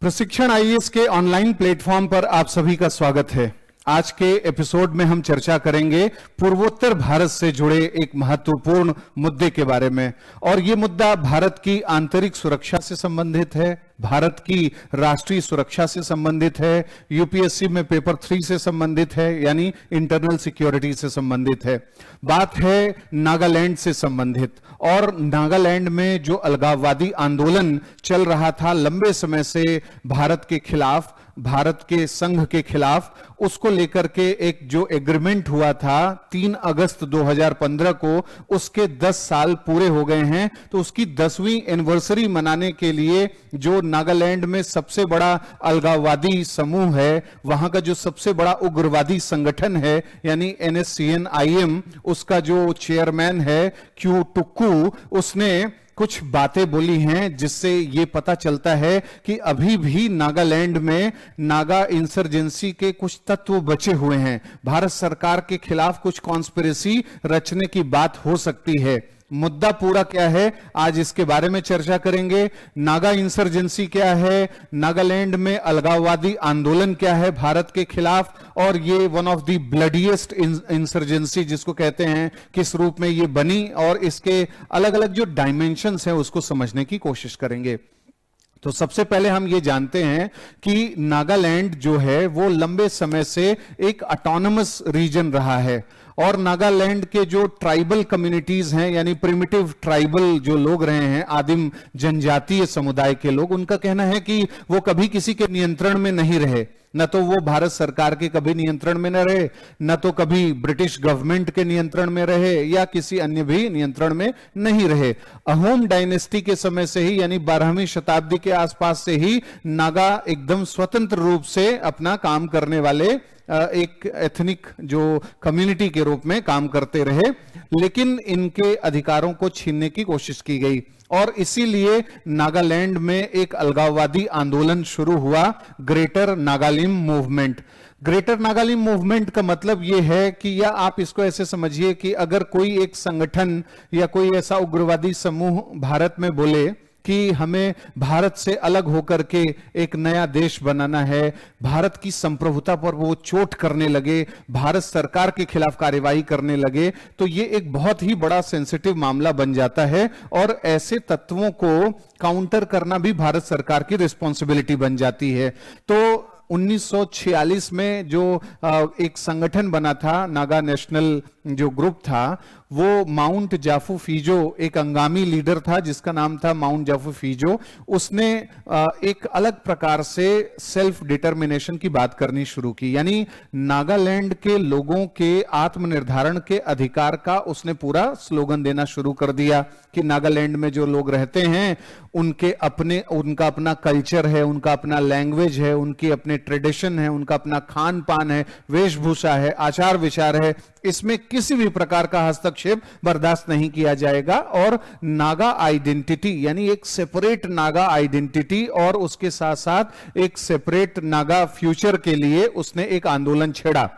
प्रशिक्षण आईएएस के online platform पर आप सभी का स्वागत है। आज के एपिसोड में हम चर्चा करेंगे पूर्वोत्तर भारत से जुड़े एक महत्वपूर्ण मुद्दे के बारे में, और ये मुद्दा भारत की आंतरिक सुरक्षा से संबंधित है, भारत की राष्ट्रीय सुरक्षा से संबंधित है, यूपीएससी में पेपर 3 से संबंधित है, यानी इंटरनल सिक्योरिटी से संबंधित है। बात है नागालैंड से संबंधित, और नागालैंड में जो अलगाववादी आंदोलन चल रहा था लंबे समय से भारत के खिलाफ, भारत के संघ के खिलाफ, उसको लेकर के एक जो एग्रीमेंट हुआ था 3 अगस्त 2015 को, उसके 10 साल पूरे हो गए हैं। तो उसकी 10वीं एनिवर्सरी मनाने के लिए जो नागालैंड में सबसे बड़ा अलगाववादी समूह है, वहां का जो सबसे बड़ा उग्रवादी संगठन है यानी NSCN-IM, उसका जो चेयरमैन है क्यू टुक्कू, उसने कुछ बातें बोली हैं जिससे यह पता चलता है कि अभी भी नागालैंड में नागा इंसर्जेंसी के कुछ तत्व बचे हुए हैं। भारत सरकार के खिलाफ कुछ कॉन्स्पिरेसी रचने की बात हो सकती है। मुद्दा पूरा क्या है, आज इसके बारे में चर्चा करेंगे। नागा इंसर्जेंसी क्या है, नागालैंड में अलगाववादी आंदोलन क्या है भारत के खिलाफ, और ये one of the bloodiest insurgency जिसको कहते हैं, किस रूप में ये बनी, और इसके अलग अलग जो डायमेंशंस हैं उसको समझने की कोशिश करेंगे। तो सबसे पहले हम ये जानते हैं कि नागालैंड जो है वो लंबे समय से एक ऑटोनमस रीजन रहा है, और नागालैंड के जो ट्राइबल कम्युनिटीज हैं यानी प्रिमिटिव ट्राइबल जो लोग रहे हैं, आदिम जनजातीय समुदाय के लोग, उनका कहना है कि वो कभी किसी के नियंत्रण में नहीं रहे। न तो वो भारत सरकार के कभी नियंत्रण में न रहे, न तो कभी ब्रिटिश गवर्नमेंट के नियंत्रण में रहे, या किसी अन्य भी नियंत्रण में नहीं रहे। अहोम डायनेस्टी के समय से ही यानी 12वीं शताब्दी के आसपास से ही नागा एकदम स्वतंत्र रूप से अपना काम करने वाले एक एथनिक जो कम्युनिटी के रूप में काम करते रहे, लेकिन इनके अधिकारों को छीनने की कोशिश की गई, और इसीलिए नागालैंड में एक अलगाववादी आंदोलन शुरू हुआ, greater Nagalim movement. Greater Nagalim movement का मतलब यह है कि, या आप इसको ऐसे समझिए कि अगर कोई एक संगठन या कोई ऐसा उग्रवादी समूह भारत में बोले कि हमें भारत से अलग होकर के एक नया देश बनाना है, भारत की संप्रभुता पर वो चोट करने लगे, भारत सरकार के खिलाफ कार्यवाही करने लगे, तो ये एक बहुत ही बड़ा सेंसिटिव मामला बन जाता है, और ऐसे तत्वों को काउंटर करना भी भारत सरकार की रिस्पॉन्सिबिलिटी बन जाती है। तो 1946 में जो एक संगठन बना था, नागा नेशनल जो ग्रुप था, वो माउंट जाफू फीजो, एक अंगामी लीडर था जिसका नाम था माउंट जाफू फीजो, उसने एक अलग प्रकार से सेल्फ डिटर्मिनेशन की बात करनी शुरू की, यानी नागालैंड के लोगों के आत्मनिर्धारण के अधिकार का उसने पूरा स्लोगन देना शुरू कर दिया कि नागालैंड में जो लोग रहते हैं उनका अपना कल्चर है, उनका अपना लैंग्वेज है, उनकी अपने ट्रेडिशन है, उनका अपना खान पान है, वेशभूषा है, आचार विचार है, इसमें किसी भी प्रकार का हस्तक्षेप बर्दाश्त नहीं किया जाएगा। और नागा आइडेंटिटी यानी एक सेपरेट नागा आइडेंटिटी और उसके साथ साथ एक सेपरेट नागा फ्यूचर के लिए उसने एक आंदोलन छेड़ा।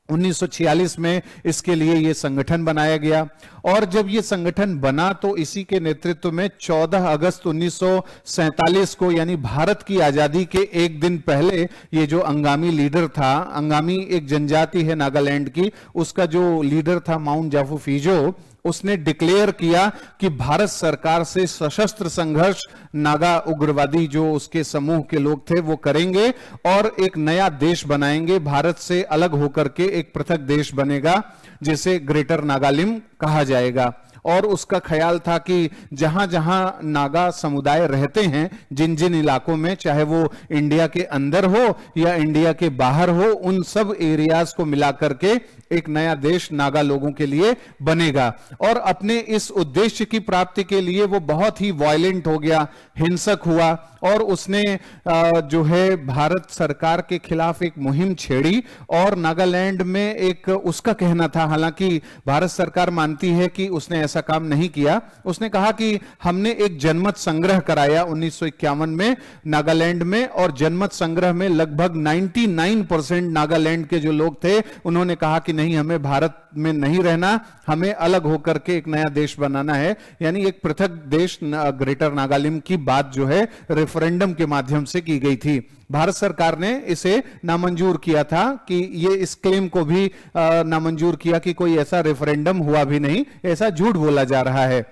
1946 में इसके लिए यह संगठन बनाया गया, और जब यह संगठन बना तो इसी के नेतृत्व में 14 अगस्त 1947 को, यानी भारत की आजादी के एक दिन पहले, ये जो अंगामी लीडर था, अंगामी एक जनजाति है नागालैंड की, उसका जो लीडर था माउंट जाफू फीजो, उसने डिक्लेयर किया कि भारत सरकार से सशस्त्र संघर्ष नागा उग्रवादी जो उसके समूह के लोग थे वो करेंगे, और एक नया देश बनाएंगे, भारत से अलग होकर के एक पृथक देश बनेगा जिसे ग्रेटर नागालिम कहा जाएगा। और उसका ख्याल था कि जहां जहां नागा समुदाय रहते हैं, जिन जिन इलाकों में, चाहे वो इंडिया के अंदर हो या इंडिया के बाहर हो, उन सब एरियाज को मिलाकर के एक नया देश नागा लोगों के लिए बनेगा। और अपने इस उद्देश्य की प्राप्ति के लिए वो बहुत ही वायलेंट हो गया, हिंसक हुआ, और उसने जो है भारत सरकार के खिलाफ एक मुहिम छेड़ी, और नागालैंड में एक उसका कहना था, हालांकि भारत सरकार मानती है कि उसने ऐसा काम नहीं किया, उसने कहा कि हमने एक जनमत संग्रह कराया 1951 में नागालैंड में, और जनमत संग्रह में लगभग 99% नागालैंड के जो लोग थे उन्होंने कहा कि नहीं, हमें भारत में नहीं रहना, हमें अलग होकर के एक नया देश बनाना है, यानी एक पृथक देश ग्रेटर नागालैंड की बात जो है रेफरेंडम के माध्यम से की गई थी। भारत सरकार ने इसे नामंजूर किया था कि ये इस क्लेम को भी नामंजूर किया कि कोई ऐसा रेफरेंडम हुआ भी नहीं, ऐसा झूठ बोला जा रहा है।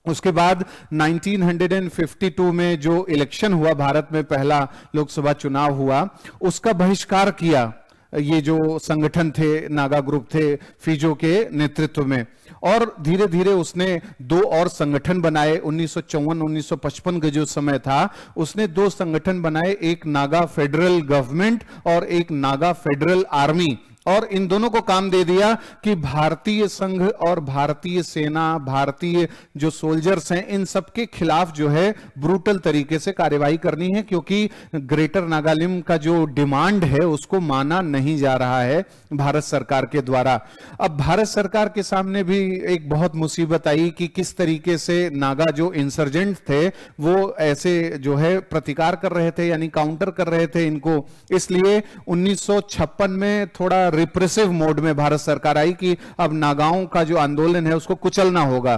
उसके बाद 1952 में जो इलेक्शन हुआ, भारत में पहला लोकसभा चुनाव हुआ, उसका बहिष्कार किया ये जो संगठन थे, नागा ग्रुप थे फिजो के नेतृत्व में, और धीरे धीरे उसने दो और संगठन बनाए। 1954-1955 का जो समय था, उसने दो संगठन बनाए, एक नागा फेडरल गवर्नमेंट और एक नागा फेडरल आर्मी, और इन दोनों को काम दे दिया कि भारतीय संघ और भारतीय सेना, भारतीय जो सोल्जर्स हैं, इन सब के खिलाफ जो है ब्रूटल तरीके से कार्यवाही करनी है, क्योंकि ग्रेटर नागालैंड का जो डिमांड है उसको माना नहीं जा रहा है भारत सरकार के द्वारा। अब भारत सरकार के सामने भी एक बहुत मुसीबत आई कि किस तरीके से नागा जो इंसर्जेंट थे वो ऐसे जो है प्रतिकार कर रहे थे, यानी काउंटर कर रहे थे इनको। इसलिए 1956 में थोड़ा रिप्रेसिव मोड में भारत सरकार आई कि अब नागाओं का जो आंदोलन है उसको कुचलना होगा,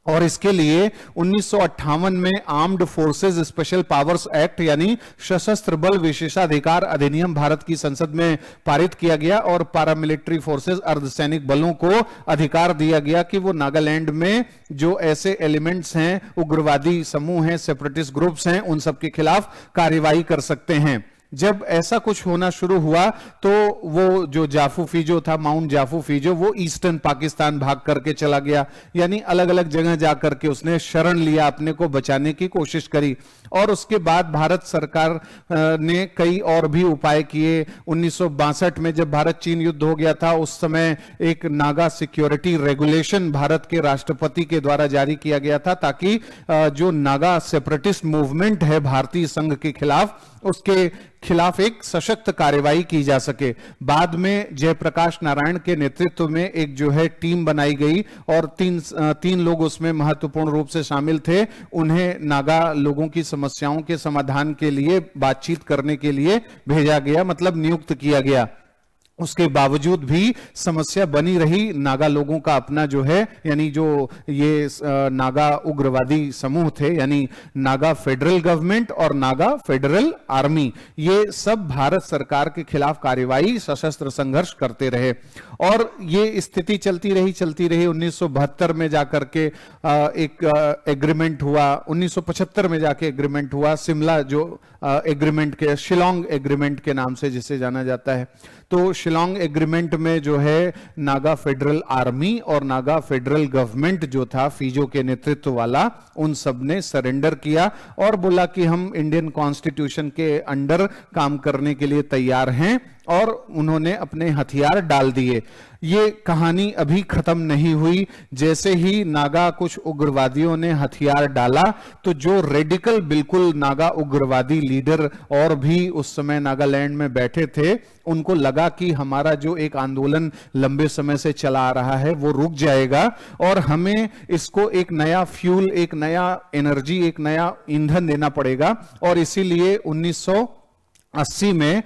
और इसके लिए 1958 में armed forces special powers act यानी सशस्त्र बल विशेषाधिकार अधिनियम भारत की संसद में पारित किया गया, और पारामिलिट्री फोर्सेस अर्धसैनिक बलों को अधिकार दिया गया कि वो नागालैंड में जो ऐसे एलिमेंट्स हैं, उग्रवादी समूह हैं, सेपरेटिस्ट ग्रुप्स हैं, उन सब के खिलाफ कार्यवाही कर सकते हैं। जब ऐसा कुछ होना शुरू हुआ तो वो जो जाफू फिजो था, माउंट जाफू फिजो, वो ईस्टर्न पाकिस्तान भाग करके चला गया, यानी अलग अलग जगह जाकर के उसने शरण लिया, अपने को बचाने की कोशिश करी। और उसके बाद भारत सरकार ने कई और भी उपाय किए। 1962 में जब भारत चीन युद्ध हो गया था, उस समय एक नागा सिक्योरिटी रेगुलेशन भारत के राष्ट्रपति के द्वारा जारी किया गया था, ताकि जो नागा सेपरेटिस्ट मूवमेंट है भारतीय संघ के खिलाफ, उसके खिलाफ एक सशक्त कार्यवाही की जा सके। बाद में जयप्रकाश नारायण के नेतृत्व में एक जो है टीम बनाई गई, और तीन लोग उसमें महत्वपूर्ण रूप से शामिल थे। उन्हें नागा लोगों की समस्याओं के समाधान के लिए बातचीत करने के लिए भेजा गया, मतलब नियुक्त किया गया। उसके बावजूद भी समस्या बनी रही। नागा लोगों का अपना जो है, यानी जो ये नागा उग्रवादी समूह थे, यानी नागा फेडरल गवर्नमेंट और नागा फेडरल आर्मी, ये सब भारत सरकार के खिलाफ कार्यवाही, सशस्त्र संघर्ष करते रहे, और ये स्थिति चलती रही 1972 में जाकर के एक एग्रीमेंट हुआ, 1975 में जाके एग्रीमेंट हुआ, शिमला जो एग्रीमेंट के, शिलोंग एग्रीमेंट के नाम से जिसे जाना जाता है। तो शिलोंग एग्रीमेंट में जो है नागा फेडरल आर्मी और नागा फेडरल गवर्नमेंट जो था फिजो के नेतृत्व वाला, उन सब ने सरेंडर किया और बोला कि हम इंडियन कॉन्स्टिट्यूशन के अंडर काम करने के लिए तैयार हैं, और उन्होंने अपने हथियार डाल दिए। ये कहानी अभी खत्म नहीं हुई। जैसे ही नागा कुछ उग्रवादियों ने हथियार डाला, तो जो रेडिकल बिल्कुल नागा उग्रवादी लीडर और भी उस समय नागालैंड में बैठे थे, उनको लगा कि हमारा जो एक आंदोलन लंबे समय से चला आ रहा है वो रुक जाएगा, और हमें इसको एक नया फ्यूल, एक नया एनर्जी, एक नया ईंधन देना पड़ेगा। और इसीलिए 1980 में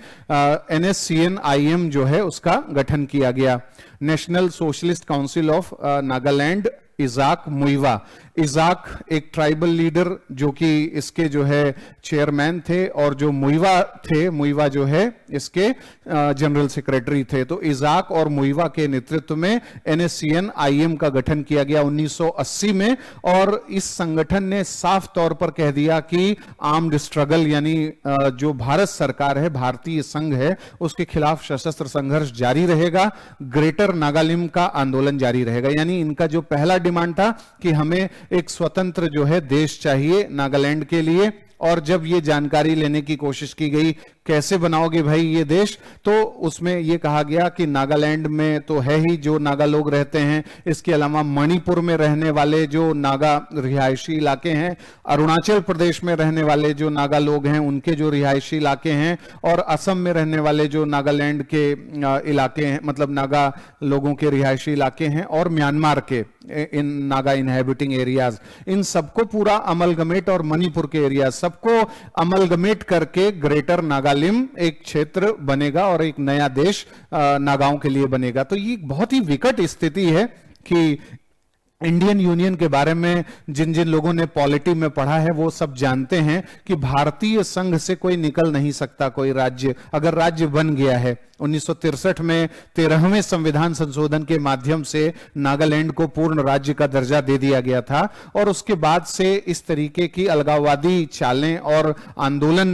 NSCN-IM जो है उसका गठन किया गया, national socialist council of Nagaland. Isak Muivah, Isak एक ट्राइबल लीडर जो कि इसके जो है चेयरमैन थे, और जो मुइवा थे, मुइवा जो है इसके जनरल सेक्रेटरी थे। तो इजाक और मुइवा के नेतृत्व में NSCN-IM का गठन किया गया 1980 में, और इस संगठन ने साफ तौर पर कह दिया कि आर्म्ड स्ट्रगल, यानी जो भारत सरकार है, भारतीय संघ है, उसके खिलाफ सशस्त्र संघर्ष जारी रहेगा, ग्रेटर नागालैंड का आंदोलन जारी रहेगा। यानी इनका जो पहला डिमांड था कि हमें एक स्वतंत्र जो है देश चाहिए नागालैंड के लिए, और जब ये जानकारी लेने की कोशिश की गई कैसे बनाओगे भाई ये देश, तो उसमें ये कहा गया कि नागालैंड में तो है ही जो नागा लोग रहते हैं, इसके अलावा मणिपुर में रहने वाले जो नागा रिहायशी इलाके हैं, अरुणाचल प्रदेश में रहने वाले जो नागा लोग हैं उनके जो रिहायशी इलाके हैं, और असम में रहने वाले जो नागालैंड के इलाके हैं, मतलब नागा लोगों के रिहायशी इलाके हैं, और म्यांमार के इन नागा इनहैबिटिंग एरियाज, इन सबको पूरा अमलगमेट, और मणिपुर के एरिया सबको अमलगमेट करके ग्रेटर नागालैंड नागालिम एक क्षेत्र बनेगा और एक नया देश नागाओं के लिए बनेगा। तो ये बहुत ही विकट स्थिति है कि इंडियन यूनियन के बारे में जिन जिन लोगों ने पॉलिटी में पढ़ा है वो सब जानते हैं कि भारतीय संघ से कोई निकल नहीं सकता कोई राज्य, अगर राज्य बन गया है। 1963 में 13वें संविधान संशोधन के माध्यम से नागालैंड को पूर्ण राज्य का दर्जा दे दिया गया था और उसके बाद से इस तरीके की अलगाववादी चालें और आंदोलन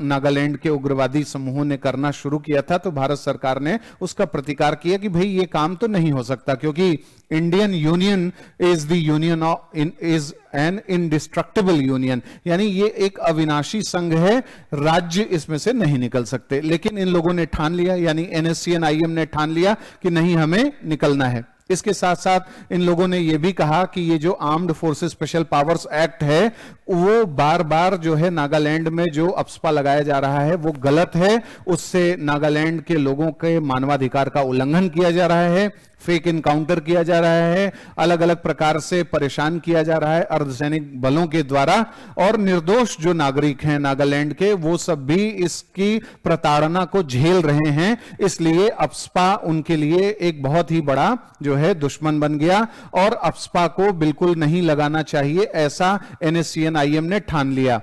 नागालैंड के उग्रवादी समूहों ने करना शुरू किया था। तो भारत सरकार ने उसका प्रतिकार किया कि भाई ये काम तो नहीं हो सकता, क्योंकि Indian union is the union is an indestructible union, यानी ये एक अविनाशी संघ है, राज्य इसमें से नहीं निकल सकते। लेकिन इन लोगों ने ठान लिया, यानी NSCN-IM ने ठान लिया कि नहीं, हमें निकलना है। इसके साथ साथ इन लोगों ने यह भी कहा कि ये जो armed forces special powers act है वो बार बार जो है नागालैंड में जो अप्सपा लगाया जा रहा है वो गलत है, उससे नागालैंड के लोगों के मानवाधिकार का उल्लंघन किया जा रहा है, फेक इनकाउंटर किया जा रहा है, अलग अलग प्रकार से परेशान किया जा रहा है अर्धसैनिक बलों के द्वारा, और निर्दोष जो नागरिक हैं नागालैंड के वो सब भी इसकी प्रताड़ना को झेल रहे हैं। इसलिए अप्सपा उनके लिए एक बहुत ही बड़ा जो है दुश्मन बन गया और अप्सपा को बिल्कुल नहीं लगाना चाहिए, ऐसा NSCN-IM ने ठान लिया।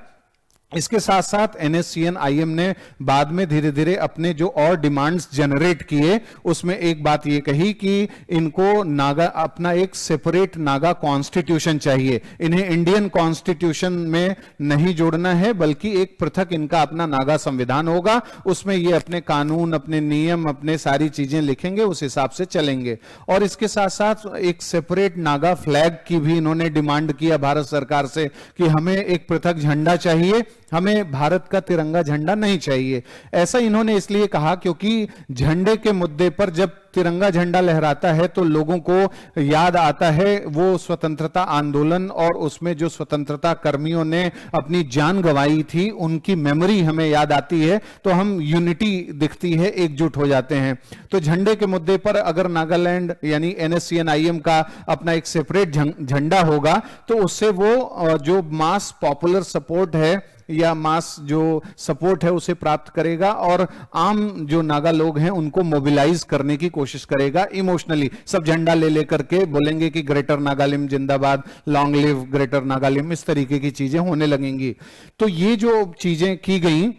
इसके साथ साथ NSCN-IM ने बाद में धीरे धीरे अपने जो और डिमांड्स जनरेट किए उसमें एक बात ये कही कि इनको नागा अपना एक सेपरेट नागा कॉन्स्टिट्यूशन चाहिए, इन्हें इंडियन कॉन्स्टिट्यूशन में नहीं जोड़ना है बल्कि एक पृथक इनका अपना नागा संविधान होगा, उसमें ये अपने कानून, अपने नियम, अपने सारी चीजें लिखेंगे, उस हिसाब से चलेंगे। और इसके साथ साथ एक सेपरेट नागा फ्लैग की भी इन्होंने डिमांड किया भारत सरकार से कि हमें एक पृथक झंडा चाहिए, हमें भारत का तिरंगा झंडा नहीं चाहिए। ऐसा इन्होंने इसलिए कहा क्योंकि झंडे के मुद्दे पर जब तिरंगा झंडा लहराता है तो लोगों को याद आता है वो स्वतंत्रता आंदोलन और उसमें जो स्वतंत्रता कर्मियों ने अपनी जान गंवाई थी उनकी मेमोरी हमें याद आती है, तो हम यूनिटी दिखती है, एकजुट हो जाते हैं। तो झंडे के मुद्दे पर अगर नागालैंड यानी NSCN-IM का अपना एक सेपरेट झंडा होगा तो उससे वो जो मास पॉपुलर सपोर्ट है या मास जो सपोर्ट है उसे प्राप्त करेगा और आम जो नागा लोग हैं उनको मोबिलाइज करने की कोशिश करेगा इमोशनली। सब झंडा ले लेकर के बोलेंगे कि ग्रेटर नागालिम जिंदाबाद, लॉन्ग लिव ग्रेटर नागालिम, इस तरीके की चीजें होने लगेंगी। तो ये जो चीजें की गई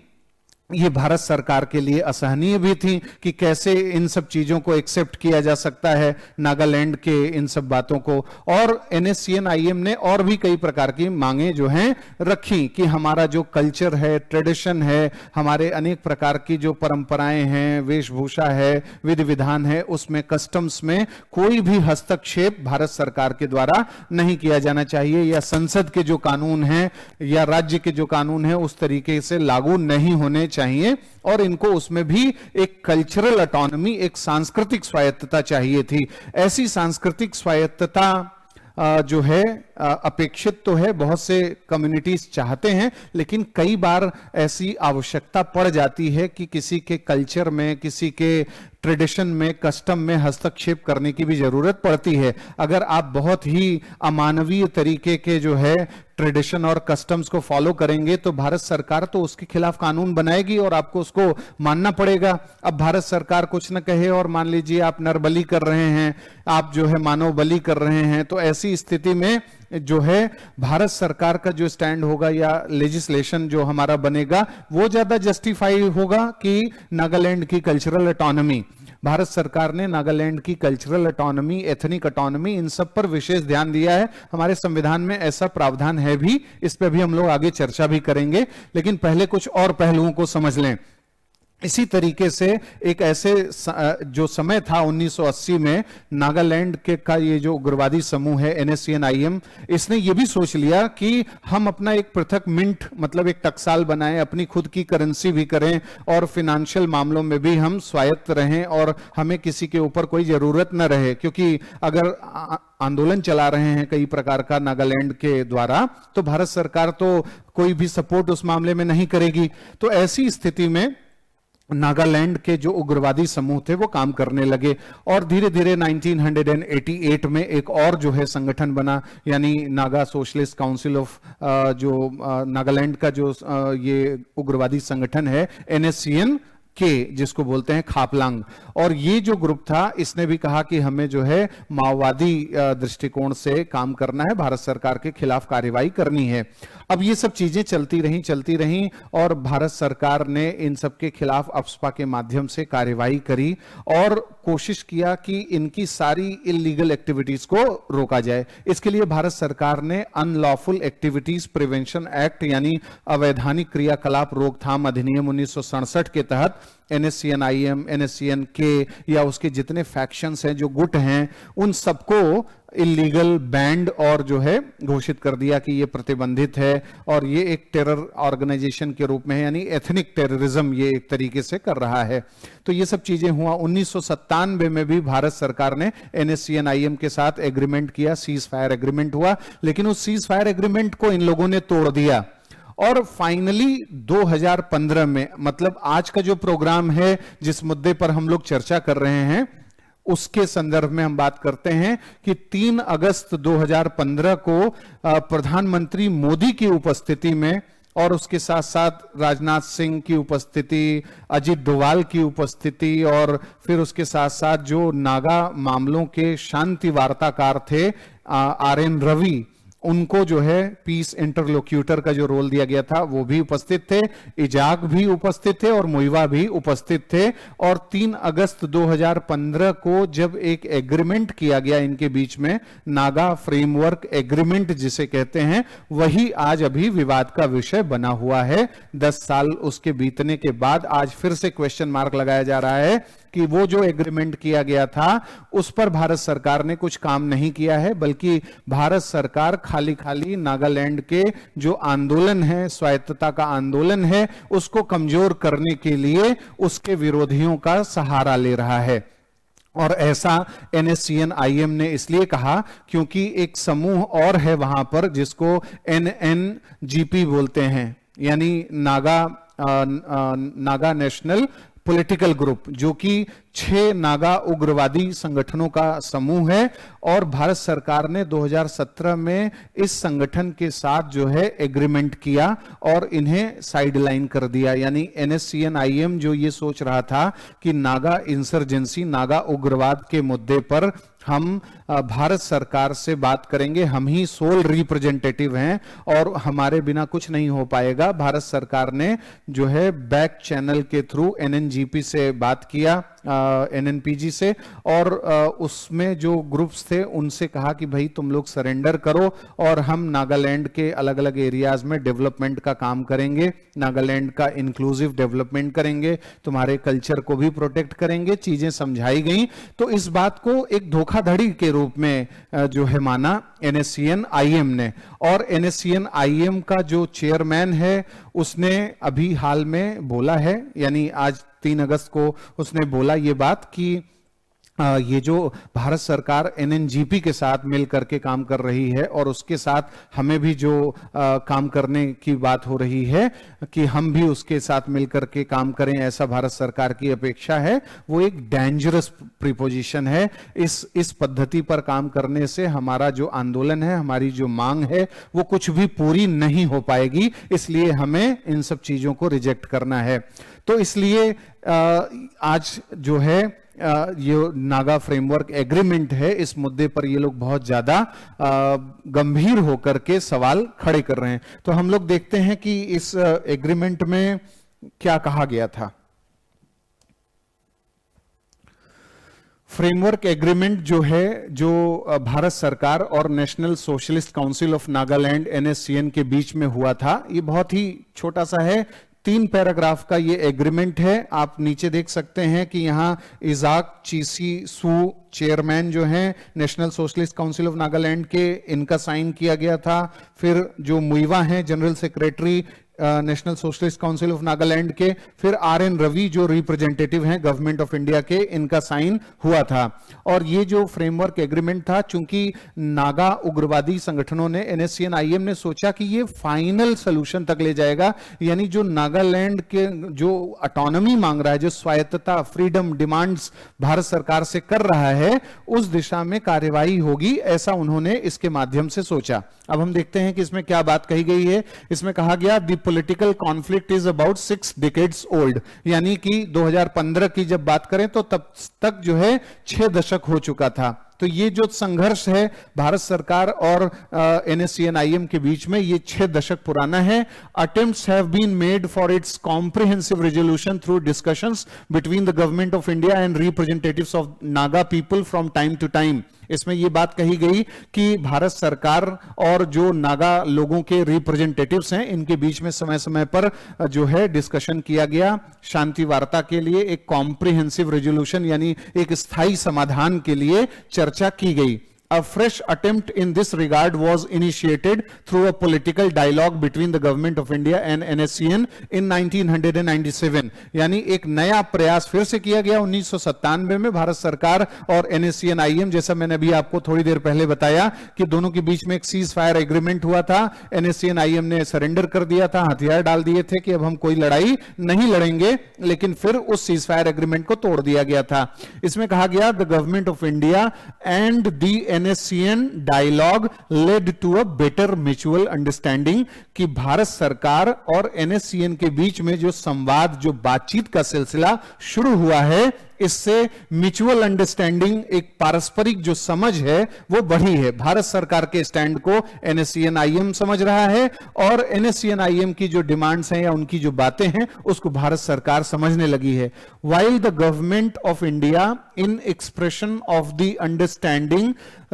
ये भारत सरकार के लिए असहनीय भी थी कि कैसे इन सब चीजों को एक्सेप्ट किया जा सकता है, नागालैंड के इन सब बातों को। और NSCN-IM ने और भी कई प्रकार की मांगे जो हैं रखी कि हमारा जो कल्चर है, ट्रेडिशन है, हमारे अनेक प्रकार की जो परंपराएं हैं, वेशभूषा है, विधि विधान है, उसमें कस्टम्स में कोई भी हस्तक्षेप भारत सरकार के द्वारा नहीं किया जाना चाहिए, या संसद के जो कानून हैं या राज्य के जो कानून हैं उस तरीके से लागू नहीं होने चाहिए। और इनको उसमें भी एक कल्चरल ऑटोनॉमी, एक सांस्कृतिक स्वायत्तता चाहिए थी। ऐसी सांस्कृतिक स्वायत्तता जो है अपेक्षित तो है, बहुत से कम्युनिटीज चाहते हैं, लेकिन कई बार ऐसी आवश्यकता पड़ जाती है कि किसी के कल्चर में, किसी के ट्रेडिशन में, कस्टम में हस्तक्षेप करने की भी जरूरत पड़ती है। अगर आप बहुत ही अमानवीय तरीके के जो है ट्रेडिशन और कस्टम्स को फॉलो करेंगे तो भारत सरकार तो उसके खिलाफ कानून बनाएगी और आपको उसको मानना पड़ेगा। अब भारत सरकार कुछ न कहे और मान लीजिए आप नरबली कर रहे हैं, आप जो है मानव बलि कर रहे हैं, तो ऐसी स्थिति में जो है भारत सरकार का जो स्टैंड होगा या लेजिस्लेशन जो हमारा बनेगा वो ज्यादा जस्टिफाई होगा कि नागालैंड की कल्चरल ऑटोनॉमी। भारत सरकार ने नागालैंड की कल्चरल ऑटोनॉमी, एथनिक ऑटोनॉमी, इन सब पर विशेष ध्यान दिया है। हमारे संविधान में ऐसा प्रावधान है भी, इस पर भी हम लोग आगे चर्चा भी करेंगे, लेकिन पहले कुछ और पहलुओं को समझ लें। इसी तरीके से एक ऐसे जो समय था 1980 में, नागालैंड के का ये जो उग्रवादी समूह है NSCN-IM, इसने ये भी सोच लिया कि हम अपना एक पृथक मिंट, मतलब एक टकसाल बनाएं, अपनी खुद की करेंसी भी करें और फिनेंशियल मामलों में भी हम स्वायत्त रहें और हमें किसी के ऊपर कोई जरूरत न रहे, क्योंकि अगर आंदोलन चला रहे हैं कई प्रकार का नागालैंड के द्वारा तो भारत सरकार तो कोई भी सपोर्ट उस मामले में नहीं करेगी। तो ऐसी स्थिति में नागालैंड के जो उग्रवादी समूह थे वो काम करने लगे। और धीरे धीरे 1988 में एक और जो है संगठन बना, यानी नागा सोशलिस्ट काउंसिल ऑफ, जो नागालैंड का जो ये उग्रवादी संगठन है NSCN के, जिसको बोलते हैं खापलांग। और ये जो ग्रुप था इसने भी कहा कि हमें जो है माओवादी दृष्टिकोण से काम करना है, भारत सरकार के खिलाफ कार्रवाई करनी है। अब ये सब चीजें चलती रहीं और भारत सरकार ने इन सब के खिलाफ अफस्पा के माध्यम से कार्रवाई करी और कोशिश किया कि इनकी सारी इलीगल एक्टिविटीज को रोका जाए। इसके लिए भारत सरकार ने अनलॉफुल एक्टिविटीज प्रिवेंशन एक्ट यानी अवैधानिक क्रियाकलाप रोकथाम अधिनियम 1967 के तहत NSCN-IM, NSCN-K या उसके जितने फैक्शंस हैं, जो गुट हैं, उन सबको इलीगल, बैंड और जो है घोषित कर दिया कि ये प्रतिबंधित है और ये एक टेरर ऑर्गेनाइजेशन के रूप में है, यानी एथनिक टेररिज्म ये एक तरीके से कर रहा है। तो ये सब चीजें हुआ। 1997 में भी भारत सरकार ने NSCN-IM के साथ एग्रीमेंट किया, सीज फायर एग्रीमेंट हुआ, लेकिन उस सीज फायर एग्रीमेंट को इन लोगों ने तोड़ दिया। और फाइनली 2015 में, मतलब आज का जो प्रोग्राम है, जिस मुद्दे पर हम लोग चर्चा कर रहे हैं, उसके संदर्भ में हम बात करते हैं कि 3 अगस्त 2015 को प्रधानमंत्री मोदी की उपस्थिति में और उसके साथ साथ राजनाथ सिंह की उपस्थिति, अजित डोभाल की उपस्थिति और फिर उसके साथ साथ जो नागा मामलों के शांति वार्ताकार थे RN रवि, उनको जो है पीस इंटरलोक्यूटर का जो रोल दिया गया था वो भी उपस्थित थे, इजाक भी उपस्थित थे और मुइवा भी उपस्थित थे। और 3 अगस्त 2015 को जब एक एग्रीमेंट किया गया इनके बीच में, नागा फ्रेमवर्क एग्रीमेंट जिसे कहते हैं, वही आज अभी विवाद का विषय बना हुआ है। 10 साल उसके बीतने के बाद आज फिर से क्वेश्चन मार्क लगाया जा रहा है कि वो जो एग्रीमेंट किया गया था उस पर भारत सरकार ने कुछ काम नहीं किया है, बल्कि भारत सरकार खाली नागालैंड के जो आंदोलन है, स्वायत्तता का आंदोलन है, उसको कमजोर करने के लिए उसके विरोधियों का सहारा ले रहा है। और ऐसा NSCN-IM ने इसलिए कहा क्योंकि एक समूह और है वहां पर जिसको NNGP बोलते हैं, यानी नागा नेशनल पॉलिटिकल ग्रुप, जो कि 6 नागा उग्रवादी संगठनों का समूह है। और भारत सरकार ने 2017 में इस संगठन के साथ जो है एग्रीमेंट किया और इन्हें साइडलाइन कर दिया। यानी NSCN-IM जो ये सोच रहा था कि नागा इंसर्जेंसी, नागा उग्रवाद के मुद्दे पर हम भारत सरकार से बात करेंगे, हम ही सोल रिप्रेजेंटेटिव हैं और हमारे बिना कुछ नहीं हो पाएगा। भारत सरकार ने जो है बैक चैनल के थ्रू NNGP से बात किया, NNPG से, और उसमें जो ग्रुप्स थे उनसे कहा कि भाई तुम लोग सरेंडर करो और हम नागालैंड के अलग अलग एरियाज में डेवलपमेंट का काम करेंगे, नागालैंड का इंक्लूसिव डेवलपमेंट करेंगे, तुम्हारे कल्चर को भी प्रोटेक्ट करेंगे। चीजें समझाई गई। तो इस बात को एक धोखाधड़ी के रूप में जो है माना NSCN-IM ने। और NSCN-IM का जो चेयरमैन है उसने अभी हाल में बोला है, यानी आज 3 अगस्त को उसने बोला ये बात कि ये जो भारत सरकार NNGP के साथ मिल करके काम कर रही है और उसके साथ हमें भी जो काम करने की बात हो रही है कि हम भी उसके साथ मिल करके काम करें, ऐसा भारत सरकार की अपेक्षा है, वो एक डेंजरस प्रीपोजिशन है। इस पद्धति पर काम करने से हमारा जो आंदोलन है, हमारी जो मांग है, वो कुछ भी पूरी नहीं हो पाएगी। इसलिए हमें इन सब चीजों को रिजेक्ट करना है। तो इसलिए आज जो है ये नागा फ्रेमवर्क एग्रीमेंट है, इस मुद्दे पर ये लोग बहुत ज्यादा गंभीर होकर के सवाल खड़े कर रहे हैं। तो हम लोग देखते हैं कि इस एग्रीमेंट में क्या कहा गया था। फ्रेमवर्क एग्रीमेंट जो है, जो भारत सरकार और national socialist council of Nagaland NSCN के बीच में हुआ था, ये बहुत ही छोटा सा है, 3 पैराग्राफ का ये एग्रीमेंट है। आप नीचे देख सकते हैं कि यहाँ इजाक चीसी सू चेयरमैन जो हैं national socialist council of Nagaland के, इनका साइन किया गया था। फिर जो मुइवा हैं general secretary, national socialist council of Nagaland के, फिर RN रवि जो रिप्रेजेंटेटिव हैं गवर्नमेंट ऑफ इंडिया के, इनका साइन हुआ था। और ये जो फ्रेमवर्क एग्रीमेंट था, चूंकि नागा उग्रवादी संगठनों ने, NSCN-IM ने सोचा कि ये फाइनल सोल्यूशन तक ले जाएगा, यानी जो नागालैंड के जो ऑटोनॉमी मांग रहा है, जो स्वायत्तता, फ्रीडम डिमांड्स भारत सरकार से कर रहा है, उस दिशा में कार्यवाही होगी, ऐसा उन्होंने इसके माध्यम से सोचा। अब हम देखते हैं कि इसमें क्या बात कही गई है। इसमें कहा गया the political conflict is about 6 decades old, यानी कि 2015 की जब बात करें तो तब तक जो है 6 दशक हो चुका था। तो ये जो संघर्ष है भारत सरकार और NSCN-IM के बीच में, ये 6 दशक पुराना है। Attempts have been made for its comprehensive resolution through discussions between the government of India and representatives of Naga people from time to time. इसमें यह बात कही गई कि भारत सरकार और जो नागा लोगों के रिप्रेजेंटेटिव्स हैं, इनके बीच में समय समय पर जो है डिस्कशन किया गया, शांति वार्ता के लिए एक कॉम्प्रिहेंसिव रेजोल्यूशन यानी एक स्थायी समाधान के लिए चर्चा की गई। A fresh attempt in this regard was initiated through a political dialogue between the government of India and NSCN in 1997। यानी एक नया प्रयास फिर से किया गया 1997 में भारत सरकार और NSCN-IM, जैसा मैंने अभी आपको थोड़ी देर पहले बताया कि दोनों के बीच में एक सीज फायर एग्रीमेंट हुआ था। NSCN-IM ने सरेंडर कर दिया था, हथियार डाल दिए थे कि अब हम कोई लड़ाई नहीं लड़ेंगे, लेकिन फिर उस सीज फायर एग्रीमेंट को तोड़ दिया गया था। इसमें कहा गया the government of India and the NSCN dialogue led to a better mutual understanding, कि भारत सरकार और NSCN के बीच में जो संवाद, जो बातचीत का सिलसिला शुरू हुआ है, इससे म्यूचुअल अंडरस्टैंडिंग, एक पारस्परिक जो समझ है वो बढ़ी है। भारत सरकार के स्टैंड को NSCN-IM समझ रहा है और NSCN-IM की जो डिमांड्स हैं या उनकी जो बातें हैं उसको भारत सरकार समझने लगी है। While the government of India in expression of the understanding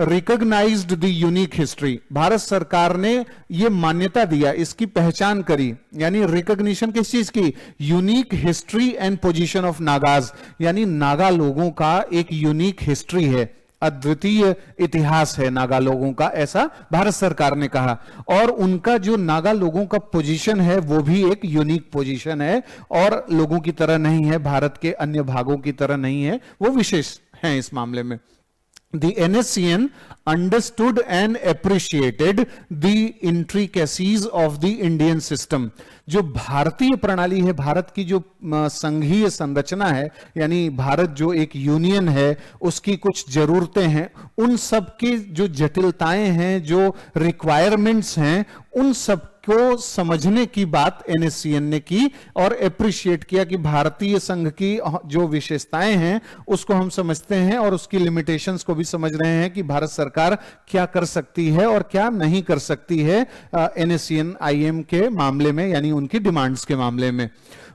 recognized the unique history, Bharat सरकार ने ये मान्यता दिया, इसकी पहचान करी, यानी रिकॉग्निशन किस चीज की? Unique history and position of Nagas, यानी नागा लोगों का एक यूनिक हिस्ट्री है, अद्वितीय इतिहास है नागा लोगों का, ऐसा भारत सरकार ने कहा। और उनका जो नागा लोगों का पोजीशन है वो भी एक यूनिक पोजीशन है और लोगों की तरह नहीं है, भारत के अन्य भागों की तरह नहीं है, वो विशेष है इस मामले में। The NSCN understood and appreciated the intricacies of the Indian system। जो भारतीय प्रणाली है, भारत की जो संघीय संरचना है, यानी भारत जो एक यूनियन है, उसकी कुछ जरूरतें हैं, उन सब की जो जटिलताएं हैं, जो रिक्वायरमेंट्स हैं, उन सब को समझने की बात NSCN ने की और एप्रिशिएट किया कि भारतीय संघ की जो विशेषताएं हैं उसको हम समझते हैं और उसकी लिमिटेशंस को भी समझ रहे हैं कि भारत सरकार क्या कर सकती है और क्या नहीं कर सकती है NSCN-IM के मामले में, यानी उनकी डिमांड्स के मामले में।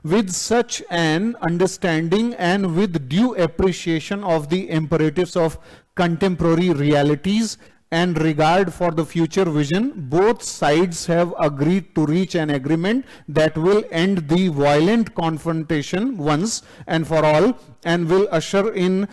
With such an understanding and with due appreciation of the imperatives of contemporary realities and regard for the future vision, both sides have agreed to reach an agreement that will end the violent confrontation once and for all and will usher in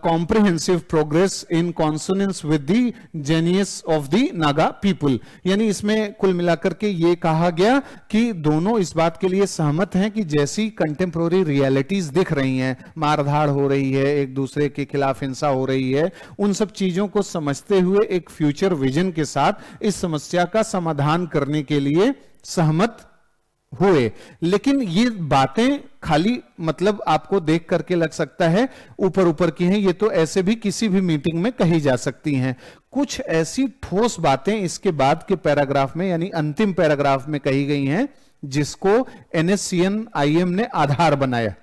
comprehensive progress in consonance with the genius of the Naga people। यानी इसमें कुल मिलाकर के ये कहा गया कि दोनों इस बात के लिए सहमत हैं कि जैसी कंटेम्प्रोरी रियलिटीज दिख रही हैं, मारधाड़ हो रही है, एक दूसरे के खिलाफ हिंसा हो रही है, उन सब चीजों को समझते हुए एक फ्यूचर विजन के साथ इस समस्या का समाधान करने के लिए सहमत हुए। लेकिन ये बातें खाली मतलब आपको देख करके लग सकता है ऊपर ऊपर की हैं, ये तो ऐसे भी किसी भी मीटिंग में कही जा सकती हैं। कुछ ऐसी ठोस बातें इसके बाद के पैराग्राफ में, यानी अंतिम पैराग्राफ में कही गई हैं, जिसको NSCN-IM ने आधार बनाया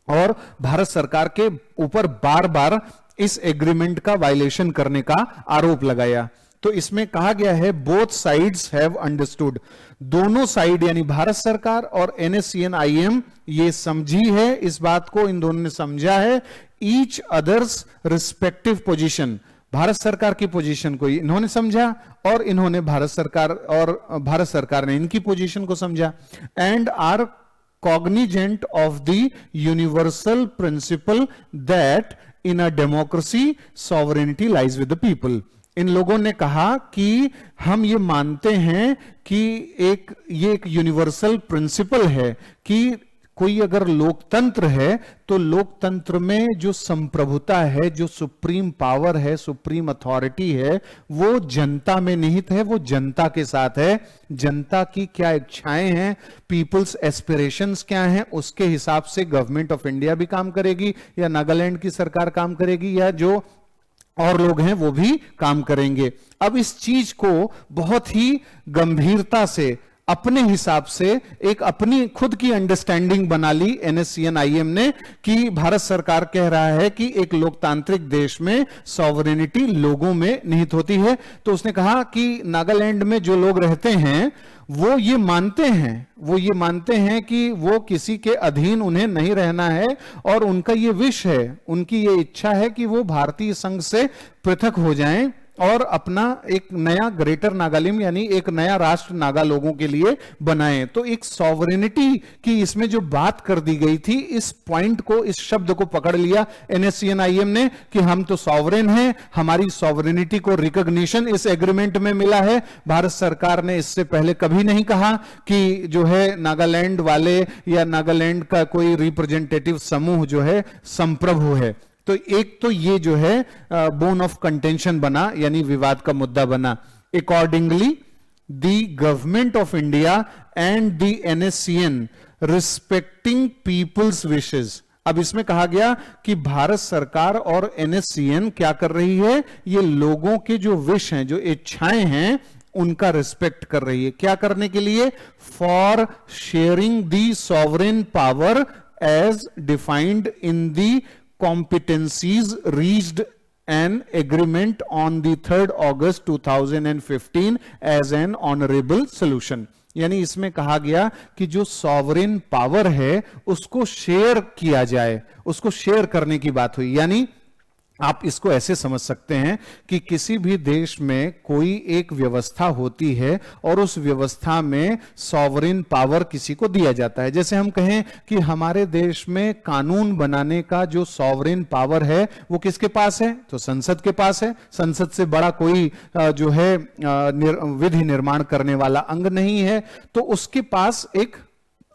और भारत सरकार के ऊपर बार बार इस एग्रीमेंट का वायलेशन करने का आरोप लगाया। तो इसमें कहा गया है बोथ साइड्स हैव अंडरस्टूड, दोनों साइड यानी भारत सरकार और NSCN-IM ये समझी है, इस बात को इन दोनों ने समझा है, each others respective position, Bharat सरकार की पोजीशन को इन्होंने समझा और इन्होंने भारत सरकार ने इनकी पोजीशन को समझा, and are cognizant of the universal principle that in a democracy sovereignty lies with the people। इन लोगों ने कहा कि हम ये मानते हैं कि ये एक यूनिवर्सल प्रिंसिपल है कि कोई अगर लोकतंत्र है तो लोकतंत्र में जो संप्रभुता है, जो सुप्रीम पावर है, सुप्रीम अथॉरिटी है, वो जनता में निहित है, वो जनता के साथ है। जनता की क्या इच्छाएं हैं, पीपल्स एस्पिरेशंस क्या हैं, उसके हिसाब से गवर्नमेंट ऑफ इंडिया भी काम करेगी, या नागालैंड की सरकार काम करेगी, या जो और लोग हैं वो भी काम करेंगे। अब इस चीज को बहुत ही गंभीरता से अपने हिसाब से एक अपनी खुद की अंडरस्टैंडिंग बना ली NSCN-IM ने कि भारत सरकार कह रहा है कि एक लोकतांत्रिक देश में सॉवरेनिटी लोगों में निहित होती है। तो उसने कहा कि नागालैंड में जो लोग रहते हैं वो ये मानते हैं कि वो किसी के अधीन उन्हें नहीं रहना है, और उनका ये विश है, उनकी ये इच्छा है कि वो भारतीय संघ से पृथक हो जाएं और अपना एक नया ग्रेटर नागालैंड यानी एक नया राष्ट्र नागा लोगों के लिए बनाएं। तो एक सॉवरेनिटी की इसमें जो बात कर दी गई थी, इस पॉइंट को, इस शब्द को पकड़ लिया NSCN-IM ने कि हम तो सॉवरेन हैं, हमारी सॉवरेनिटी को रिकॉग्निशन इस एग्रीमेंट में मिला है। भारत सरकार ने इससे पहले कभी नहीं कहा कि जो है नागालैंड वाले या नागालैंड का कोई रिप्रेजेंटेटिव समूह जो है संप्रभु है। तो एक तो ये जो है बोन ऑफ कंटेंशन बना, यानी विवाद का मुद्दा बना। Accordingly the government of India and the NSCN respecting people's wishes. अब इसमें कहा गया कि भारत सरकार और NSCN क्या कर रही है, ये लोगों के जो विश हैं, जो इच्छाएं हैं, उनका रिस्पेक्ट कर रही है। क्या करने के लिए? For sharing the sovereign power as defined in the competencies reached an agreement on the 3rd August 2015 as an honorable solution। यानी इसमें कहा गया कि जो सॉवरेन पावर है उसको शेयर किया जाए, उसको शेयर करने की बात हुई। यानी आप इसको ऐसे समझ सकते हैं कि किसी भी देश में कोई एक व्यवस्था होती है और उस व्यवस्था में सॉवरेन पावर किसी को दिया जाता है। जैसे हम कहें कि हमारे देश में कानून बनाने का जो सॉवरेन पावर है वो किसके पास है? तो संसद के पास है। संसद से बड़ा कोई जो है विधि निर्माण करने वाला अंग नहीं है, तो उसके पास एक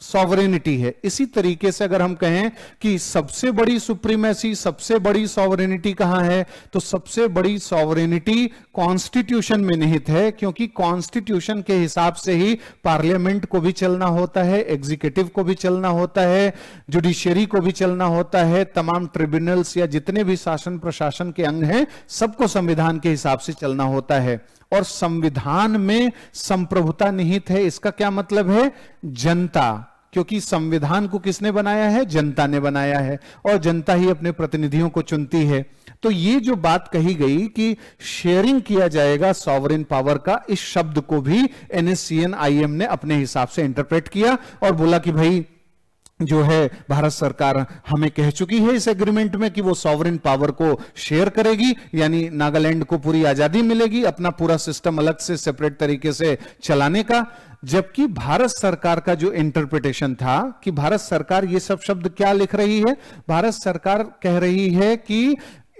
सॉवरेनिटी है। इसी तरीके से अगर हम कहें कि सबसे बड़ी सुप्रीमेसी, सबसे बड़ी सॉवरेनिटी कहां है, तो सबसे बड़ी सॉवरेनिटी कॉन्स्टिट्यूशन में निहित है, क्योंकि कॉन्स्टिट्यूशन के हिसाब से ही पार्लियामेंट को भी चलना होता है, एग्जीक्यूटिव को भी चलना होता है, जुडिशियरी को भी चलना होता है, तमाम ट्रिब्यूनल्स या जितने भी शासन प्रशासन के अंग हैं सबको संविधान के हिसाब से चलना होता है। और संविधान में संप्रभुता निहित है। इसका क्या मतलब है? जनता, क्योंकि संविधान को किसने बनाया है? जनता ने बनाया है, और जनता ही अपने प्रतिनिधियों को चुनती है। तो ये जो बात कही गई कि शेयरिंग किया जाएगा सॉवरेन पावर का, इस शब्द को भी NSCN-IM ने अपने हिसाब से इंटरप्रेट किया और बोला कि भाई जो है भारत सरकार हमें कह चुकी है इस एग्रीमेंट में कि वो सॉवरेन पावर को शेयर करेगी, यानी नागालैंड को पूरी आजादी मिलेगी अपना पूरा सिस्टम अलग से सेपरेट तरीके से चलाने का। जबकि भारत सरकार का जो इंटरप्रिटेशन था कि भारत सरकार ये सब शब्द क्या लिख रही है, भारत सरकार कह रही है कि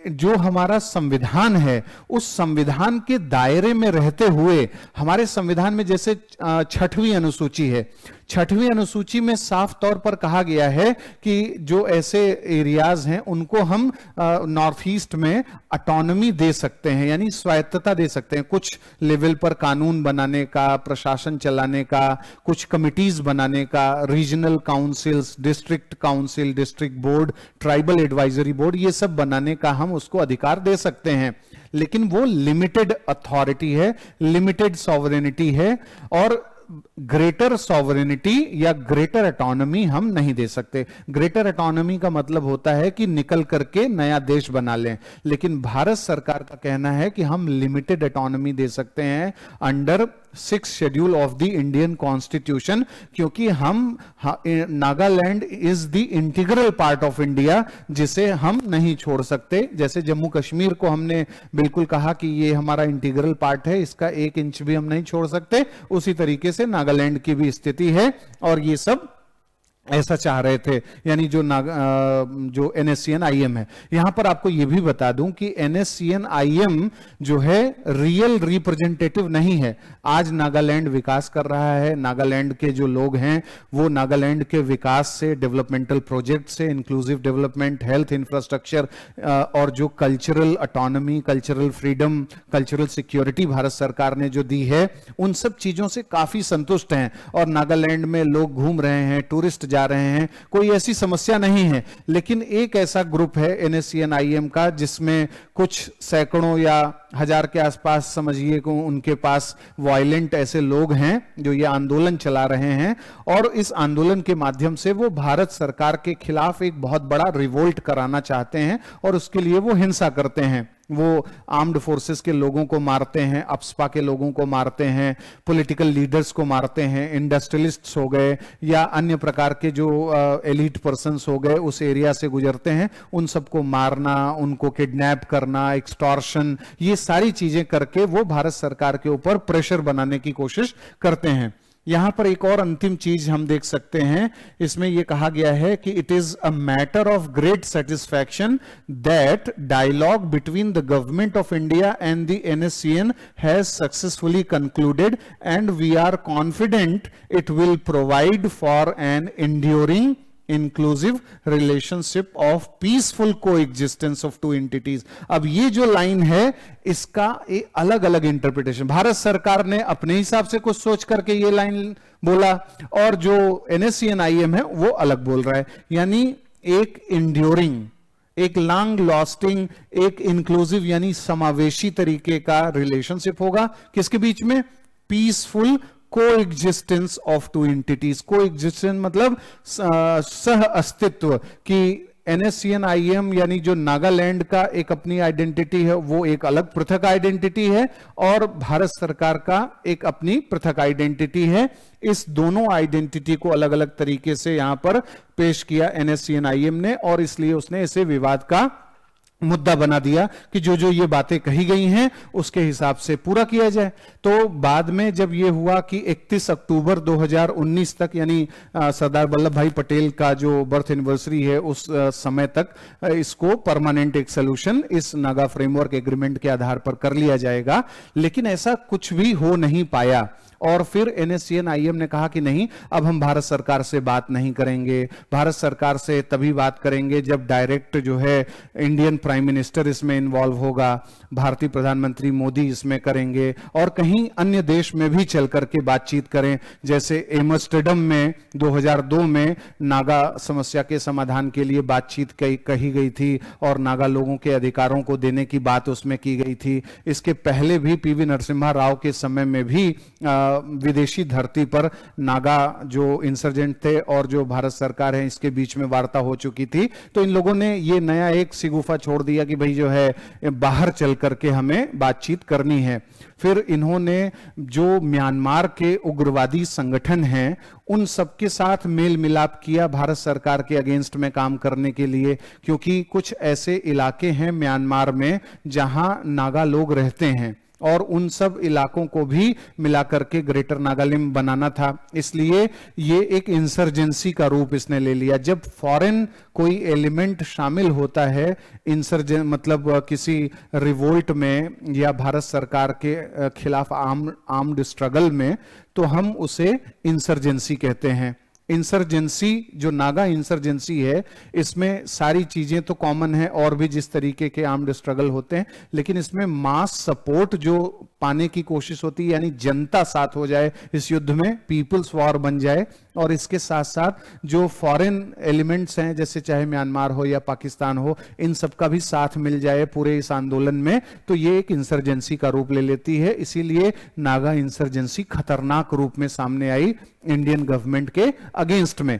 जो हमारा संविधान है उस संविधान के दायरे में रहते हुए, हमारे संविधान में जैसे 6वीं अनुसूची है, 6वीं अनुसूची में साफ तौर पर कहा गया है कि जो ऐसे एरियाज हैं उनको हम नॉर्थ ईस्ट में ऑटोनॉमी दे सकते हैं, यानी स्वायत्तता दे सकते हैं कुछ लेवल पर कानून बनाने का, प्रशासन चलाने का, कुछ कमिटीज बनाने का, regional councils, district council, district board, tribal advisory board, ये सब बनाने का हम उसको अधिकार दे सकते हैं। लेकिन वो लिमिटेड अथॉरिटी है, लिमिटेड सॉवरेनिटी है, और ग्रेटर सॉवरेनिटी या ग्रेटर ऑटोनॉमी हम नहीं दे सकते। ग्रेटर ऑटोनॉमी का मतलब होता है कि निकल करके नया देश बना लें, लेकिन भारत सरकार का कहना है कि हम लिमिटेड ऑटोनॉमी दे सकते हैं under 6th schedule of the Indian constitution, क्योंकि हम Nagaland is the integral part of India, जिसे हम नहीं छोड़ सकते। जैसे जम्मू कश्मीर को हमने बिल्कुल कहा कि ये हमारा इंटीग्रल पार्ट है, इसका 1 इंच भी हम नहीं छोड़ सकते, उसी तरीके से नागालैंड की भी स्थिति है। और ये सब ऐसा चाह रहे थे, यानी जो NSCN-IM है। यहां पर आपको यह भी बता दूं कि NSCN-IM जो है रियल रिप्रेजेंटेटिव नहीं है। आज नागालैंड विकास कर रहा है, नागालैंड के जो लोग हैं वो नागालैंड के विकास से, डेवलपमेंटल प्रोजेक्ट से, इंक्लूसिव डेवलपमेंट, हेल्थ इंफ्रास्ट्रक्चर और जो cultural autonomy, cultural freedom, cultural security Bharat सरकार ने जो दी है, उन सब चीजों से काफी संतुष्ट हैं। और नागालैंड में लोग घूम रहे हैं, टूरिस्ट जा रहे हैं, कोई ऐसी समस्या नहीं है। लेकिन एक ऐसा ग्रुप है NSCN-IM का जिसमें कुछ सैकड़ों या हजार के आसपास समझिए को उनके पास वायलेंट ऐसे लोग हैं जो ये आंदोलन चला रहे हैं, और इस आंदोलन के माध्यम से वो भारत सरकार के खिलाफ एक बहुत बड़ा रिवोल्ट कराना चाहते हैं, और उसके लिए वो हिंसा करते हैं। वो आर्म्ड फोर्सेस के लोगों को मारते हैं, अपस्पा के लोगों को मारते हैं, पॉलिटिकल लीडर्स को मारते हैं, इंडस्ट्रियलिस्ट्स हो गए या अन्य प्रकार के जो एलीट पर्सन्स हो गए, उस एरिया से गुजरते हैं, उन सबको मारना, उनको किडनैप करना, एक्सटॉर्शन, ये सारी चीजें करके वो भारत सरकार के ऊपर प्रेशर बनाने की कोशिश करते हैं। यहां पर एक और अंतिम चीज हम देख सकते हैं, इसमें यह कहा गया है कि it is a matter of great satisfaction that dialogue between the government of India and the NSCN has successfully concluded and we are confident it will provide for an enduring inclusive relationship of peaceful coexistence of two entities. अब ये जो line है इसका एक अलग अलग interpretation, Bharat सरकार ने अपने हिसाब से कुछ सोच करके ये लाइन बोला, और जो NSCN-IM है वो अलग बोल रहा है। यानी एक इंड्योरिंग, एक लॉन्ग लास्टिंग, एक इंक्लूसिव यानी समावेशी तरीके का रिलेशनशिप होगा, किसके बीच में? Peaceful coexistence of two entities. Coexistence मतलब सह अस्तित्व, कि NSCN-IM यानी जो नागालैंड का एक अपनी आइडेंटिटी है वो एक अलग पृथक आइडेंटिटी है, और भारत सरकार का एक अपनी पृथक आइडेंटिटी है। इस दोनों आइडेंटिटी को अलग अलग तरीके से यहां पर पेश किया NSCN-IM ने, और इसलिए उसने इसे विवाद का मुद्दा बना दिया कि जो जो ये बातें कही गई हैं उसके हिसाब से पूरा किया जाए। तो बाद में जब ये हुआ कि 31 अक्टूबर 2019 तक, यानी सरदार वल्लभ भाई पटेल का जो बर्थ एनिवर्सरी है उस समय तक इसको परमानेंट एक सोल्यूशन इस नागा फ्रेमवर्क एग्रीमेंट के आधार पर कर लिया जाएगा, लेकिन ऐसा कुछ भी हो नहीं पाया। और फिर NSCN-IM ने कहा कि नहीं, अब हम भारत सरकार से बात नहीं करेंगे, भारत सरकार से तभी बात करेंगे जब डायरेक्ट जो है इंडियन प्राइम मिनिस्टर इसमें इन्वॉल्व होगा, भारतीय प्रधानमंत्री मोदी इसमें करेंगे, और कहीं अन्य देश में भी चल करके बातचीत करें। जैसे एम्स्टर्डम में 2002 में नागा समस्या के समाधान के लिए बातचीत कही गई थी, और नागा लोगों के अधिकारों को देने की बात उसमें की गई थी। इसके पहले भी PV नरसिम्हा राव के समय में भी विदेशी धरती पर नागा जो इंसर्जेंट थे और जो भारत सरकार है इसके बीच में वार्ता हो चुकी थी। तो इन लोगों ने ये नया एक सिगुफा छोड़ दिया कि भाई जो है बाहर चल करके हमें बातचीत करनी है। फिर इन्होंने जो म्यांमार के उग्रवादी संगठन हैं उन सबके साथ मेल मिलाप किया भारत सरकार के अगेंस्ट में काम करने के लिए, क्योंकि कुछ ऐसे इलाके हैं म्यांमार में जहां नागा लोग रहते हैं, और उन सब इलाकों को भी मिलाकर के ग्रेटर नागालैंड बनाना था। इसलिए ये एक इंसर्जेंसी का रूप इसने ले लिया। जब फॉरेन कोई एलिमेंट शामिल होता है मतलब किसी रिवोल्ट में या भारत सरकार के खिलाफ आर्म्ड स्ट्रगल में, तो हम उसे इंसर्जेंसी कहते हैं। इंसर्जेंसी जो नागा इंसर्जेंसी है इसमें सारी चीजें तो कॉमन है और भी जिस तरीके के आर्म्ड स्ट्रगल होते हैं, लेकिन इसमें मास सपोर्ट जो पाने की कोशिश होती है, यानी जनता साथ हो जाए इस युद्ध में, पीपल्स वॉर बन जाए, और इसके साथ साथ जो फॉरेन एलिमेंट्स हैं जैसे चाहे म्यांमार हो या पाकिस्तान हो, इन सबका भी साथ मिल जाए पूरे इस आंदोलन में, तो ये एक इंसर्जेंसी का रूप ले लेती है। इसीलिए नागा इंसर्जेंसी खतरनाक रूप में सामने आई इंडियन गवर्नमेंट के अगेंस्ट में।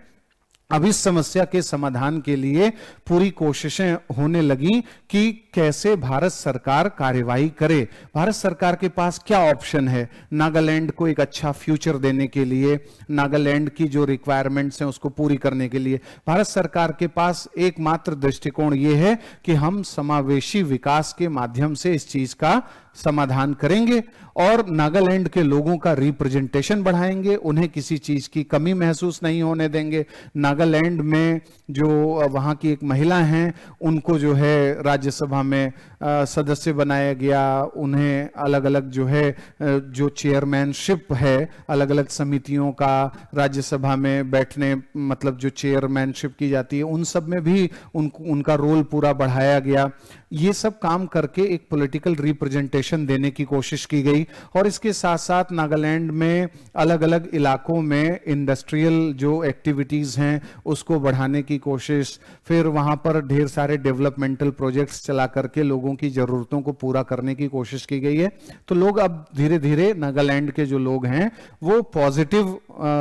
अब इस समस्या के समाधान के लिए पूरी कोशिशें होने लगी कि कैसे भारत सरकार कार्यवाही करे। भारत सरकार के पास क्या ऑप्शन है नागालैंड को एक अच्छा फ्यूचर देने के लिए, नागालैंड की जो रिक्वायरमेंट्स हैं उसको पूरी करने के लिए। भारत सरकार के पास एकमात्र दृष्टिकोण यह है कि हम समावेशी विकास के माध्यम से इस चीज का समाधान करेंगे और नागालैंड के लोगों का रिप्रेजेंटेशन बढ़ाएंगे, उन्हें किसी चीज की कमी महसूस नहीं होने देंगे। नागालैंड में जो वहां की एक महिला हैं उनको जो है राज्यसभा में सदस्य बनाया गया, उन्हें अलग अलग जो है जो चेयरमैनशिप है अलग अलग समितियों का राज्यसभा में बैठने, मतलब जो चेयरमैनशिप की जाती है उन सब में भी उनका रोल पूरा बढ़ाया गया। ये सब काम करके एक पॉलिटिकल रिप्रेजेंटेशन देने की कोशिश की गई और इसके साथ साथ नागालैंड में अलग अलग इलाकों में इंडस्ट्रियल जो एक्टिविटीज हैं उसको बढ़ाने की कोशिश, फिर वहां पर ढेर सारे डेवलपमेंटल प्रोजेक्ट्स चला करके लोगों की जरूरतों को पूरा करने की कोशिश की गई है। तो लोग अब धीरे धीरे नागालैंड के जो लोग हैं वो पॉजिटिव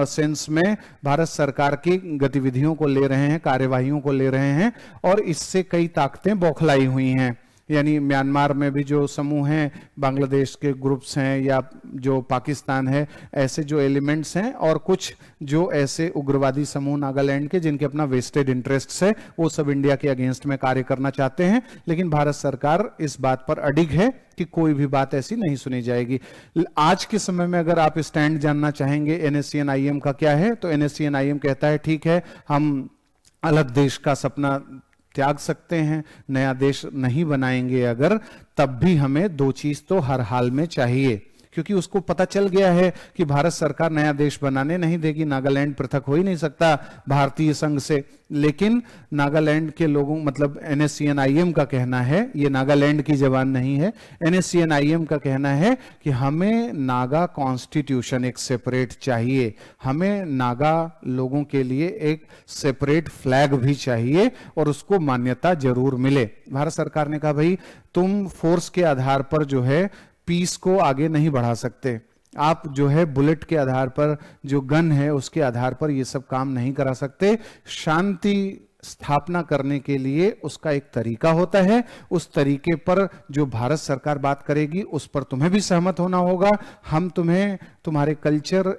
सेंस में भारत सरकार की गतिविधियों को ले रहे हैं, कार्यवाहियों को ले रहे हैं और इससे कई ताकतें बौखलाई हुई हैं। यानी म्यांमार में भी जो समूह हैं, बांग्लादेश के ग्रुप्स हैं या जो पाकिस्तान है, ऐसे जो एलिमेंट्स हैं और कुछ जो ऐसे उग्रवादी समूह नागालैंड के जिनके अपना वेस्टेड इंटरेस्ट्स है, वो सब इंडिया के अगेंस्ट में कार्य करना चाहते हैं। लेकिन भारत सरकार इस बात पर अडिग है कि कोई भी बात ऐसी नहीं सुनी जाएगी। आज के समय में अगर आप स्टैंड जानना चाहेंगे NSCN-IM का क्या है, तो NSCN-IM कहता है ठीक है, हम अलग देश का सपना त्याग सकते हैं, नया देश नहीं बनाएंगे अगर, तब भी हमें दो चीज तो हर हाल में चाहिए, क्योंकि उसको पता चल गया है कि भारत सरकार नया देश बनाने नहीं देगी, नागालैंड पृथक हो ही नहीं सकता भारतीय संघ से। लेकिन नागालैंड के लोगों, मतलब NSCN-IM का कहना है, ये नागालैंड की जबान नहीं है, NSCN-IM का कहना है कि हमें नागा कॉन्स्टिट्यूशन एक सेपरेट चाहिए, हमें नागा लोगों के लिए एक सेपरेट फ्लैग भी चाहिए और उसको मान्यता जरूर मिले। भारत सरकार ने कहा भाई तुम फोर्स के आधार पर जो है पीस को आगे नहीं बढ़ा सकते, आप जो है बुलेट के आधार पर, जो गन है उसके आधार पर ये सब काम नहीं करा सकते। शांति स्थापना करने के लिए उसका एक तरीका होता है, उस तरीके पर जो भारत सरकार बात करेगी उस पर तुम्हें भी सहमत होना होगा। हम तुम्हें तुम्हारे कल्चर,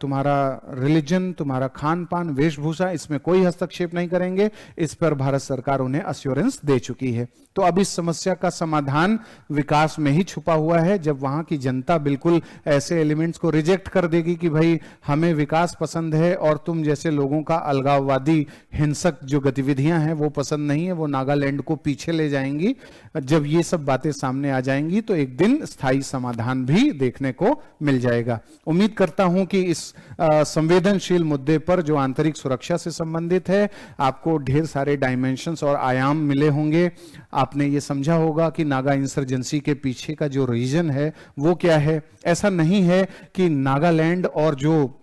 तुम्हारा रिलीजन, तुम्हारा खान पान, वेशभूषा, इसमें कोई हस्तक्षेप नहीं करेंगे। इस पर भारत सरकार उन्हें अश्योरेंस दे चुकी है। तो अब इस समस्या का समाधान विकास में ही छुपा हुआ है। जब वहां की जनता बिल्कुल ऐसे एलिमेंट्स को रिजेक्ट कर देगी कि भाई हमें विकास पसंद है और तुम जैसे लोगों का अलगाववादी हिंसक जो गतिविधियां हैं वो पसंद नहीं है, वो नागालैंड को पीछे ले जाएंगी। जब ये सब बातें सामने आ जाएंगी तो एक दिन स्थायी समाधान भी देखने को मिल जाएगा। उम्मीद करता हूं कि इस संवेदनशील मुद्दे पर जो आंतरिक सुरक्षा से संबंधित है आपको ढेर सारे डायमेंशंस और आयाम मिले होंगे। आपने ये समझा होगा कि नागा इंसर्जेंसी के पीछे का जो रीजन है वो क्या है। ऐसा नहीं है कि नागालैंड और जो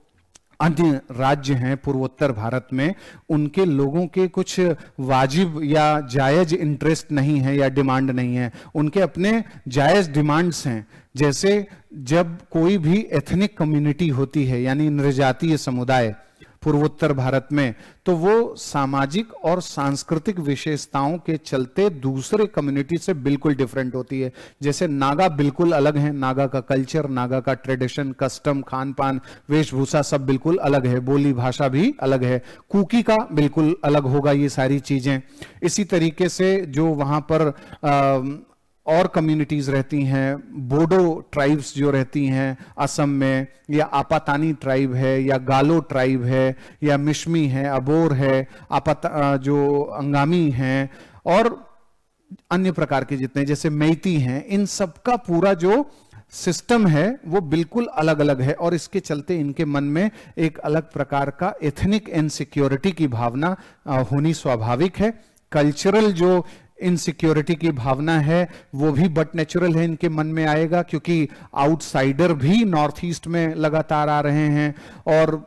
अन्य राज्य हैं पूर्वोत्तर भारत में उनके लोगों के कुछ वाजिब या जायज इंटरेस्ट नहीं है या डिमांड नहीं है, उनके अपने जायज डिमांड्स हैं। जैसे जब कोई भी एथनिक कम्युनिटी होती है यानी नृजातीय समुदाय पूर्वोत्तर भारत में, तो वो सामाजिक और सांस्कृतिक विशेषताओं के चलते दूसरे कम्युनिटी से बिल्कुल डिफरेंट होती है। जैसे नागा बिल्कुल अलग है, नागा का कल्चर, नागा का ट्रेडिशन, कस्टम, खान पान, वेशभूषा सब बिल्कुल अलग है, बोली भाषा भी अलग है, कुकी का बिल्कुल अलग होगा ये सारी चीजें। इसी तरीके से जो वहां पर और कम्युनिटीज रहती हैं, बोडो ट्राइब्स जो रहती हैं असम में, या आपातानी ट्राइब है, या गालो ट्राइब है, या मिश्मी है, अबोर है, जो अंगामी हैं और अन्य प्रकार के जितने जैसे मैती हैं, इन सबका पूरा जो सिस्टम है वो बिल्कुल अलग अलग है और इसके चलते इनके मन में एक अलग प्रकार का एथनिक इनसिक्योरिटी की भावना होनी स्वाभाविक है। कल्चरल जो इनसिक्योरिटी की भावना है वो भी बट नेचुरल है, इनके मन में आएगा क्योंकि आउटसाइडर भी नॉर्थ ईस्ट में लगातार आ रहे हैं और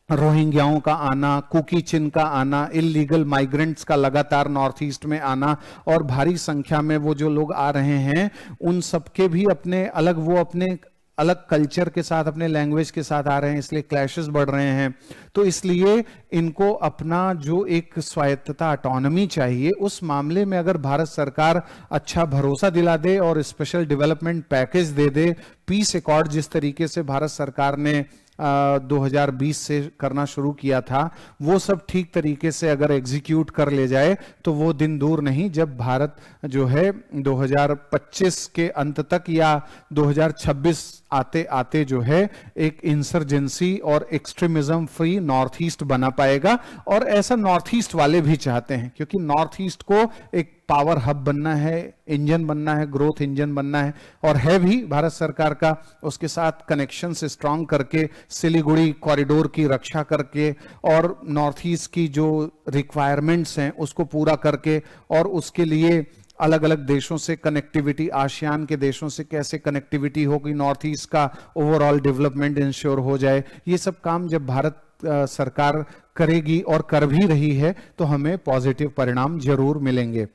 रोहिंग्याओं का आना, कुकी चिन का आना, इलीगल माइग्रेंट्स का लगातार नॉर्थ ईस्ट में आना और भारी संख्या में वो जो लोग आ रहे हैं उन सबके भी अपने अलग, वो अपने अलग कल्चर के साथ, अपने लैंग्वेज के साथ आ रहे हैं, इसलिए क्लैशेस बढ़ रहे हैं। तो इसलिए इनको अपना जो एक स्वायत्तता, ऑटोनॉमी चाहिए। उस मामले में अगर भारत सरकार अच्छा भरोसा दिला दे और स्पेशल डेवलपमेंट पैकेज दे दे, पीस एकॉर्ड जिस तरीके से भारत सरकार ने 2020 से करना शुरू किया था, वो सब ठीक तरीके से अगर एग्जीक्यूट कर ले जाए तो वो दिन दूर नहीं जब भारत जो है 2025 के अंत तक या 2026 आते आते जो है एक इंसर्जेंसी और एक्सट्रीमिज्म फ्री नॉर्थ ईस्ट बना पाएगा। और ऐसा नॉर्थ ईस्ट वाले भी चाहते हैं, क्योंकि नॉर्थ ईस्ट को एक पावर हब बनना है, इंजन बनना है, ग्रोथ इंजन बनना है, और है भी भारत सरकार का। उसके साथ कनेक्शन से स्ट्रांग करके, सिलीगुड़ी कॉरिडोर की रक्षा करके, और नॉर्थ ईस्ट की जो रिक्वायरमेंट्स हैं उसको पूरा करके, और उसके लिए अलग अलग देशों से कनेक्टिविटी, आसियान के देशों से कैसे कनेक्टिविटी होगी, नॉर्थ ईस्ट का ओवरऑल डेवलपमेंट इंश्योर हो जाए। ये सब काम जब भारत सरकार करेगी और कर भी रही है तो हमें पॉजिटिव परिणाम जरूर मिलेंगे।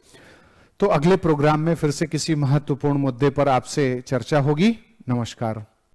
तो अगले प्रोग्राम में फिर से किसी महत्वपूर्ण मुद्दे पर आपसे चर्चा होगी। नमस्कार।